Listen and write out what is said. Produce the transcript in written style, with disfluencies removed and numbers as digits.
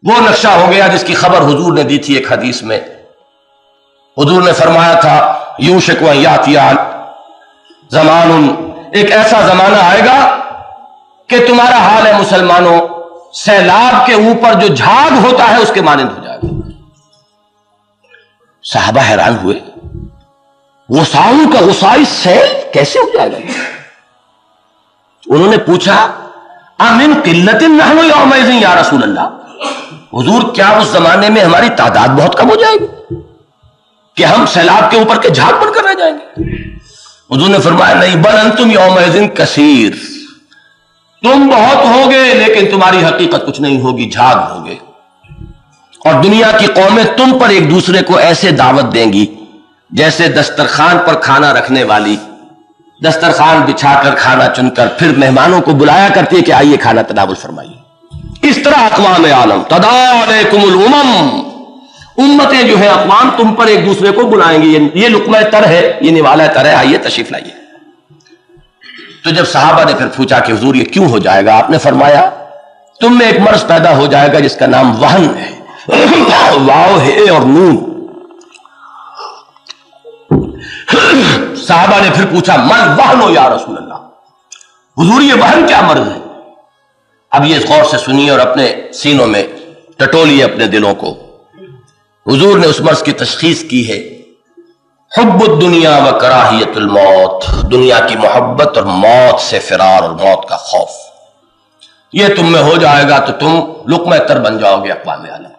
وہ نقشہ ہو گیا جس کی خبر حضور نے دی تھی ایک حدیث میں. حضور نے فرمایا تھا یوشک ان یاتی زمان، ایک ایسا زمانہ آئے گا کہ تمہارا حال ہے مسلمانوں سیلاب کے اوپر جو جھاگ ہوتا ہے اس کے مانند ہو جائے گا. صحابہ حیران ہوئے، غصاؤں کا غصائی سیل کیسے ہو جائے گا؟ انہوں نے پوچھا امن قلت نحن یومئذ یا رسول اللہ، حضور کیا اس زمانے میں ہماری تعداد بہت کم ہو جائے گی کہ ہم سیلاب کے اوپر کے جھاگ بن کر رہ جائیں گے؟ حضور نے فرمایا نہیں، بل انتم یومئذ کثیر، تم بہت ہوگے لیکن تمہاری حقیقت کچھ نہیں ہوگی، جھاگ ہوگے. اور دنیا کی قومیں تم پر ایک دوسرے کو ایسے دعوت دیں گی جیسے دسترخوان پر کھانا رکھنے والی دسترخوان بچھا کر کھانا چن کر پھر مہمانوں کو بلایا کرتی ہے کہ آئیے کھانا تناول فرمائیے. اس طرح اقوام عالم تداعی علیکم الامم، امتیں جو ہے اقوام تم پر ایک دوسرے کو بلائیں گی، یہ لقمہ تر ہے، یہ نوالہ تر ہے، آئیے تشریف لائیے. تو جب صحابہ نے پھر پوچھا کہ حضور یہ کیوں ہو جائے گا، آپ نے فرمایا تم میں ایک مرض پیدا ہو جائے گا جس کا نام وہن ہے، واو ہے اور نون. صحابہ نے پھر پوچھا من وہن ہو یا رسول اللہ، حضور یہ وہن کیا مرض ہے؟ اب یہ غور سے سنیے اور اپنے سینوں میں ٹٹولیے اپنے دلوں کو. حضور نے اس مرض کی تشخیص کی ہے حب الدنیا و کراہیت الموت، دنیا کی محبت اور موت سے فرار اور موت کا خوف. یہ تم میں ہو جائے گا تو تم لقمہ تر بن جاؤ گے اقوام عالم.